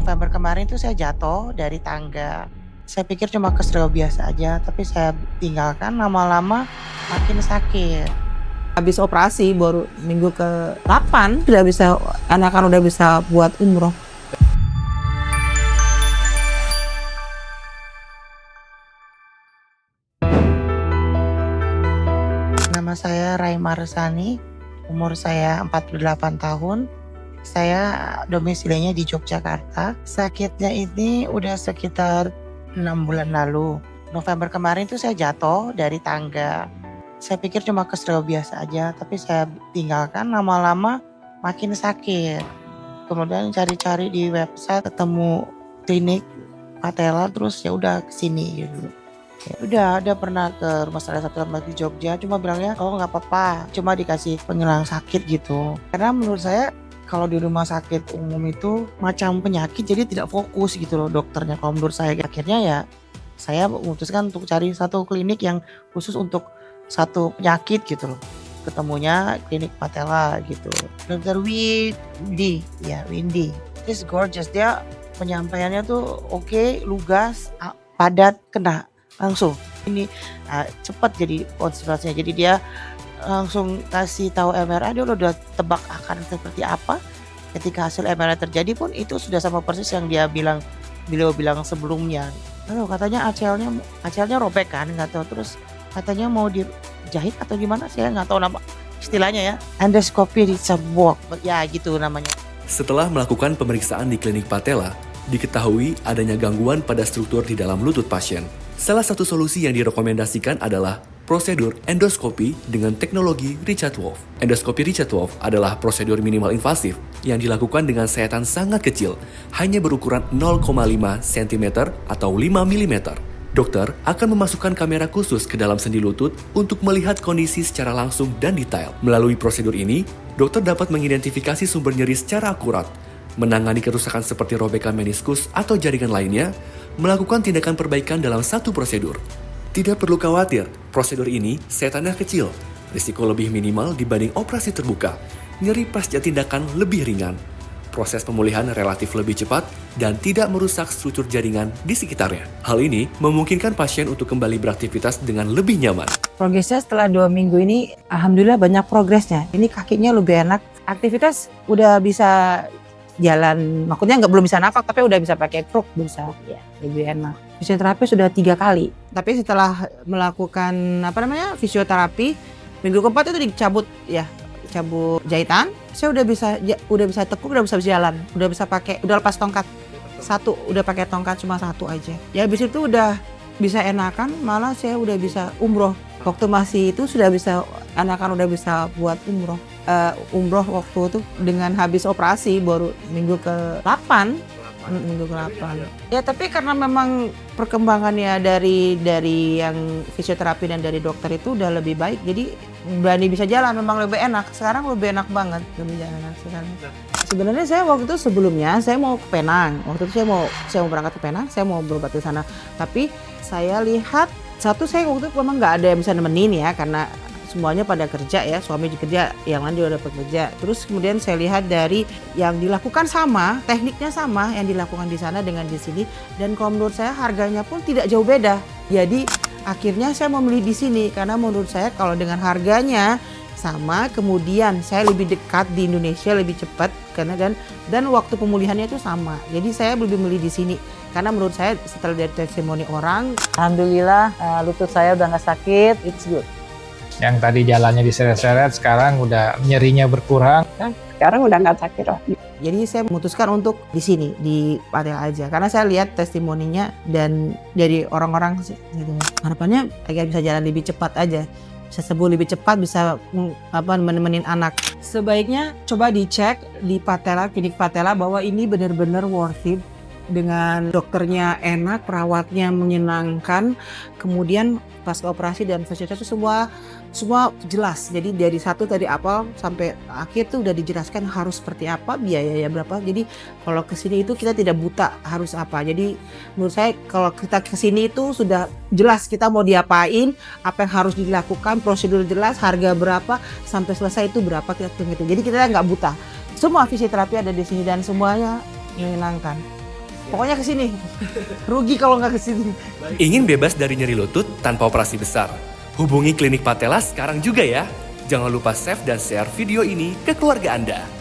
November kemarin tuh saya jatuh dari tangga. Saya pikir cuma kesleo biasa aja, tapi saya tinggalkan lama-lama makin sakit. Habis operasi baru minggu ke-8 anak-anak udah bisa buat umroh. Nama saya Raima Resani, umur saya 48 tahun. Saya domisilinya di Yogyakarta. Sakitnya ini udah sekitar 6 bulan lalu. November kemarin tuh saya jatuh dari tangga. Saya pikir cuma kesleo biasa aja, tapi saya tinggalkan lama-lama makin sakit. Kemudian cari-cari di website ketemu klinik Patella, terus ya udah kesini gitu. Ya udah ada pernah ke rumah salah satu tempat di Jogja, cuma bilangnya oh nggak apa-apa, cuma dikasih penghilang sakit gitu. Karena menurut saya kalau di rumah sakit umum itu macam penyakit, jadi tidak fokus gitu loh dokternya. Kalau menurut saya akhirnya ya saya memutuskan untuk cari satu klinik yang khusus untuk satu penyakit gitu loh. Ketemunya klinik Patella gitu. Dr. Windy, ya Windy. This gorgeous, dia penyampaiannya tuh oke, lugas, padat, kena langsung. Ini cepat jadi konsultasinya. Jadi dia langsung kasih tahu MRI, dia udah tebak akan seperti apa. Ketika hasil MRI terjadi pun itu sudah sama persis yang beliau bilang sebelumnya. Lalu katanya ACL-nya robek kan, nggak tahu, terus katanya mau dijahit atau gimana, saya nggak tahu nama istilahnya ya. Endoscopy Richard-Walk, ya gitu namanya. Setelah melakukan pemeriksaan di klinik Patella, diketahui adanya gangguan pada struktur di dalam lutut pasien. Salah satu solusi yang direkomendasikan adalah prosedur endoskopi dengan teknologi Richard Wolf. Endoskopi Richard Wolf adalah prosedur minimal invasif yang dilakukan dengan sayatan sangat kecil, hanya berukuran 0,5 cm atau 5 mm. Dokter akan memasukkan kamera khusus ke dalam sendi lutut untuk melihat kondisi secara langsung dan detail. Melalui prosedur ini, dokter dapat mengidentifikasi sumber nyeri secara akurat, menangani kerusakan seperti robekan meniskus atau jaringan lainnya, melakukan tindakan perbaikan dalam satu prosedur. Tidak perlu khawatir, prosedur ini setannya kecil, risiko lebih minimal dibanding operasi terbuka, nyeri pasca tindakan lebih ringan, proses pemulihan relatif lebih cepat, dan tidak merusak struktur jaringan di sekitarnya. Hal ini memungkinkan pasien untuk kembali beraktivitas dengan lebih nyaman. Progresnya setelah 2 minggu ini, alhamdulillah banyak progresnya. Ini kakinya lebih enak, aktivitas udah bisa jalan, maksudnya belum bisa nafas, tapi udah bisa pakai kruk, bisa ya, lebih enak. Fisioterapi sudah 3 kali, tapi setelah melakukan fisioterapi, minggu keempat itu dicabut jahitan, saya udah bisa tekuk, udah bisa jalan, udah bisa pakai, udah lepas tongkat satu, udah pakai tongkat cuma satu aja. Ya habis itu udah bisa enakan, malah saya udah bisa umroh. Waktu masih itu sudah bisa, anak-anak udah bisa buat umroh. Umroh waktu itu dengan habis operasi baru minggu ke-8. Ya tapi karena memang perkembangannya dari yang fisioterapi dan dari dokter itu udah lebih baik, jadi berani bisa jalan, memang lebih enak. Sekarang lebih enak banget lebih jalan sekarang. Sebenarnya saya waktu itu sebelumnya saya mau ke Penang. Waktu itu saya mau berangkat ke Penang, saya mau berobat di sana. Tapi saya lihat saya waktu itu memang nggak ada yang bisa nemenin ya, karena semuanya pada kerja ya, suami kerja, yang lain juga dapat kerja. Terus kemudian saya lihat dari yang dilakukan sama, tekniknya sama yang dilakukan di sana dengan di sini, dan kalau menurut saya harganya pun tidak jauh beda. Jadi akhirnya saya memilih di sini karena menurut saya kalau dengan harganya sama, kemudian saya lebih dekat di Indonesia, lebih cepat karena dan waktu pemulihannya itu sama. Jadi saya lebih memilih di sini karena menurut saya setelah dari testimoni orang, alhamdulillah lutut saya udah nggak sakit, it's good. Yang tadi jalannya diseret-seret, sekarang udah nyerinya berkurang. Sekarang udah nggak sakit loh. Jadi saya memutuskan untuk di sini, di Patella aja. Karena saya lihat testimoninya dan dari orang-orang gitu. Harapannya agar bisa jalan lebih cepat aja. Bisa sembuh lebih cepat, bisa menemenin anak. Sebaiknya coba dicek di Patella, klinik Patella, bahwa ini benar-benar worth it. Dengan dokternya enak, perawatnya menyenangkan, kemudian pas operasi dan fasilitas itu semua jelas. Jadi dari awal sampai akhir tuh udah dijelaskan harus seperti apa, biayanya berapa. Jadi kalau kesini itu kita tidak buta harus apa. Jadi menurut saya kalau kita kesini itu sudah jelas kita mau diapain, apa yang harus dilakukan, prosedur jelas, harga berapa, sampai selesai itu berapa kita hitung itu. Jadi kita nggak buta. Semua fisioterapi ada di sini dan semuanya menyenangkan. Pokoknya ke sini. Rugi kalau nggak ke sini. Ingin bebas dari nyeri lutut tanpa operasi besar? Hubungi Klinik Patella sekarang juga ya. Jangan lupa save dan share video ini ke keluarga Anda.